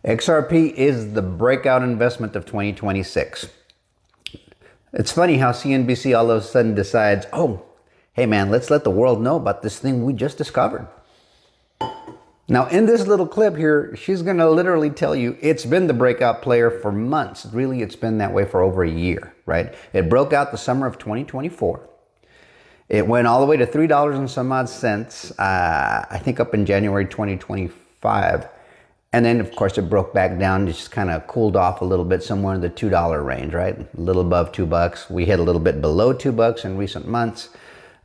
XRP is the breakout investment of 2026. It's funny how CNBC all of a sudden decides, oh, hey man, let's let the world know about this thing we just discovered. Now, in this little clip here, she's going to literally tell you it's been the breakout player for months. Really, it's been that way for over a year, right? It broke out the summer of 2024. It went all the way to $3 and some odd cents, I think up in January 2025. And then, of course, it broke back down. It just kind of cooled off a little bit, somewhere in the $2 range, right? A little above $2. We hit a little bit below $2 in recent months,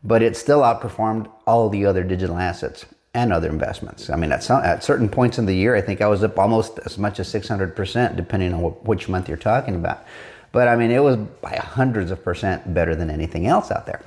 but it still outperformed all the other digital assets and other investments. I mean, at certain points in the year, I think I was up almost as much as 600%, depending on which month you're talking about. But I mean, it was by hundreds of percent better than anything else out there.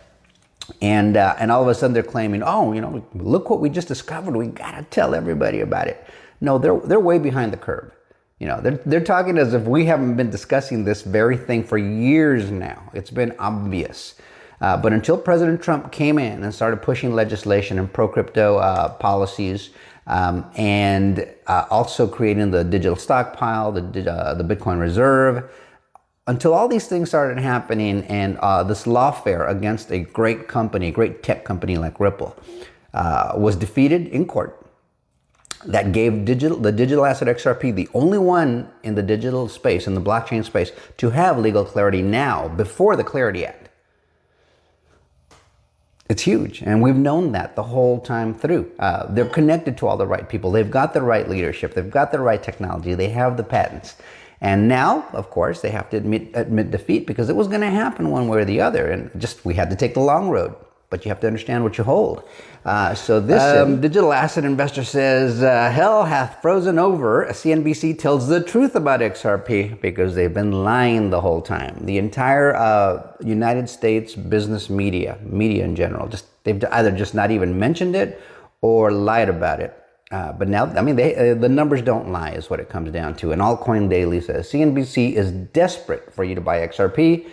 And all of a sudden they're claiming, oh, you know, look what we just discovered. We got to tell everybody about it. No, they're way behind the curve. You know, they're talking as if we haven't been discussing this very thing for years now. It's been obvious. But until President Trump came in and started pushing legislation and pro-crypto policies, and also creating the digital stockpile, the Bitcoin reserve, until all these things started happening, and this lawfare against a great company, a great tech company like Ripple, was defeated in court. That gave the digital asset XRP, the only one in the digital space, in the blockchain space, to have legal clarity now, before the Clarity Act. It's huge, and we've known that the whole time through. They're connected to all the right people. They've got the right leadership. They've got the right technology. They have the patents. And now, of course, they have to admit defeat, because it was going to happen one way or the other. And just, we had to take the long road. But you have to understand what you hold. So this digital asset investor says, hell hath frozen over. CNBC tells the truth about XRP, because they've been lying the whole time. The entire United States business media in general, they've either just not even mentioned it or lied about it. But now, I mean, the numbers don't lie, is what it comes down to. And Altcoin Daily says CNBC is desperate for you to buy XRP.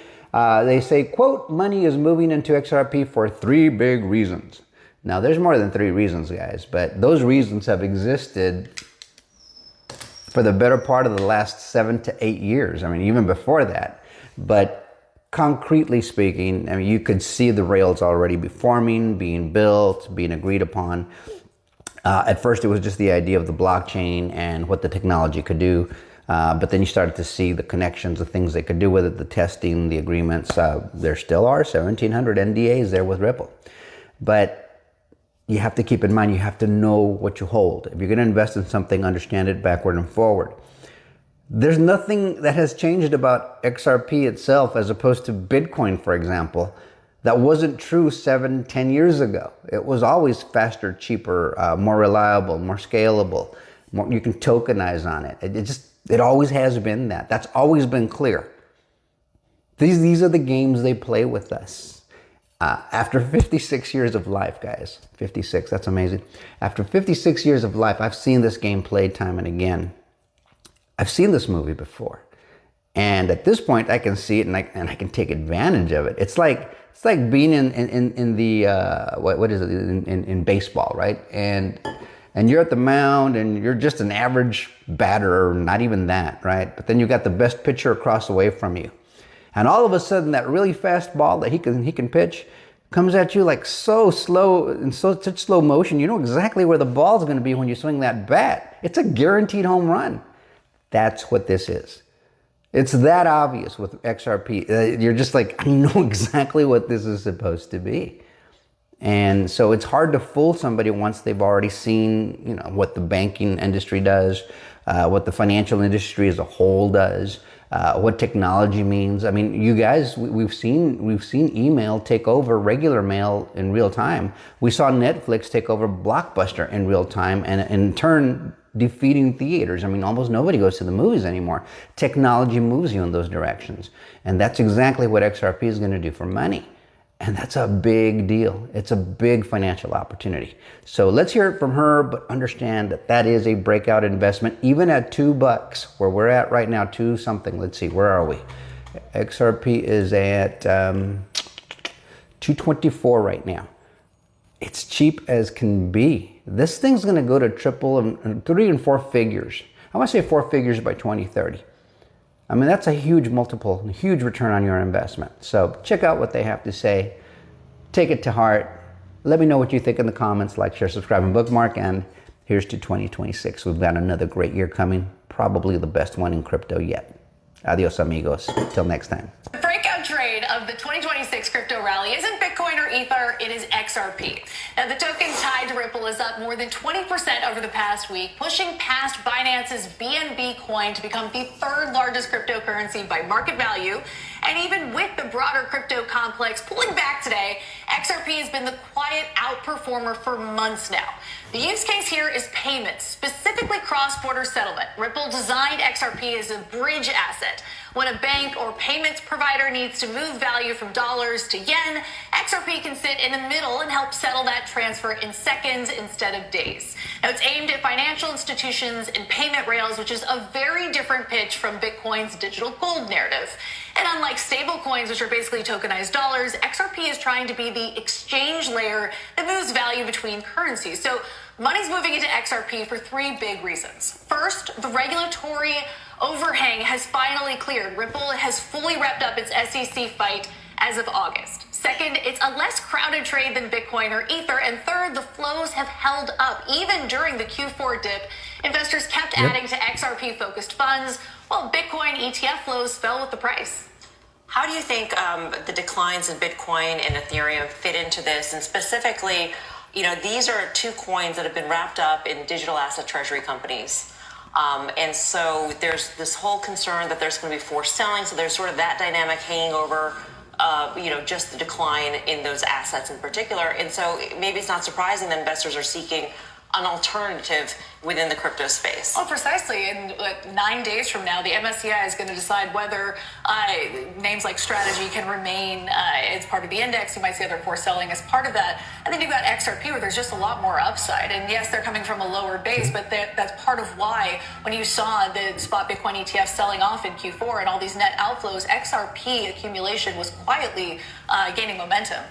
They say, quote, money is moving into XRP for 3 big reasons. Now, there's more than 3 reasons, guys, but those reasons have existed for the better part of the last 7 to 8 years. I mean, even before that. But concretely speaking, I mean, you could see the rails already be forming, being built, being agreed upon. At first, it was just the idea of the blockchain and what the technology could do. But then you started to see the connections, the things they could do with it, the testing, the agreements. There still are 1,700 NDAs there with Ripple. But you have to keep in mind, you have to know what you hold. If you're going to invest in something, understand it backward and forward. There's nothing that has changed about XRP itself as opposed to Bitcoin, for example, that wasn't true 7-10 years ago. It was always faster, cheaper, more reliable, more scalable. You can tokenize on it. It always has been that. That's always been clear. These are the games they play with us. After 56 years of life, guys, 56, that's amazing. After 56 years of life, I've seen this game played time and again. I've seen this movie before. And at this point, I can see it and I can take advantage of it. It's like being in the, what is it, in baseball, right? And you're at the mound and you're just an average batter, or not even that, right? But then you got the best pitcher across the way from you. And all of a sudden that really fast ball that he can pitch comes at you like so slow, in such slow motion. You know exactly where the ball's going to be when you swing that bat. It's a guaranteed home run. That's what this is. It's that obvious with XRP. You're just like, I know exactly what this is supposed to be. And so it's hard to fool somebody once they've already seen, you know, what the banking industry does, what the financial industry as a whole does, what technology means. I mean, you guys, we've seen email take over regular mail in real time. We saw Netflix take over Blockbuster in real time, and in turn defeating theaters. I mean, almost nobody goes to the movies anymore. Technology moves you in those directions. And that's exactly what XRP is going to do for money. And that's a big deal. It's a big financial opportunity. So let's hear it from her, but understand that that is a breakout investment, even at $2, where we're at right now, 2 something. Let's see, where are we? XRP is at 224 right now. It's cheap as can be. This thing's going to go to triple and 3 and 4 figures I want to say 4 figures by 2030. I mean, that's a huge multiple, a huge return on your investment. So check out what they have to say. Take it to heart. Let me know what you think in the comments. Like, share, subscribe, and bookmark. And here's to 2026. We've got another great year coming. Probably the best one in crypto yet. Adios, amigos. Till next time. The breakout trade of the 2026 crypto rally isn't Bitcoin or Ether, it is XRP. Now, the token tied to Ripple is up more than 20% over the past week, pushing past Binance's BNB coin to become the third largest cryptocurrency by market value. And even with the broader crypto complex pulling back today, XRP has been the quiet outperformer for months now. The use case here is payments, specifically cross-border settlement. Ripple designed XRP as a bridge asset. When a bank or payments provider needs to move value from dollars to yen, XRP can sit in the middle and help settle that transfer in seconds instead of days. Now, it's aimed at financial institutions and payment rails, which is a very different pitch from Bitcoin's digital gold narrative. And unlike stablecoins, which are basically tokenized dollars, XRP is trying to be the exchange layer that moves value between currencies. So money's moving into XRP for 3 big reasons. First, the regulatory overhang has finally cleared. Ripple has fully wrapped up its SEC fight as of August. Second, it's a less crowded trade than Bitcoin or Ether. And third, the flows have held up. Even during the Q4 dip, investors kept adding to XRP-focused funds, while Bitcoin ETF flows fell with the price. How do you think the declines in Bitcoin and Ethereum fit into this? And specifically, these are 2 coins that have been wrapped up in digital asset treasury companies. And so there's this whole concern that there's going to be forced selling. So there's sort of that dynamic hanging over, just the decline in those assets in particular. And so maybe it's not surprising that investors are seeking an alternative within the crypto space. Well, precisely. In 9 days from now, the MSCI is going to decide whether names like Strategy can remain as part of the index. You might see other forced selling as part of that. And then you've got XRP, where there's just a lot more upside. And yes, they're coming from a lower base, but that's part of why when you saw the spot Bitcoin ETF selling off in Q4 and all these net outflows, XRP accumulation was quietly gaining momentum.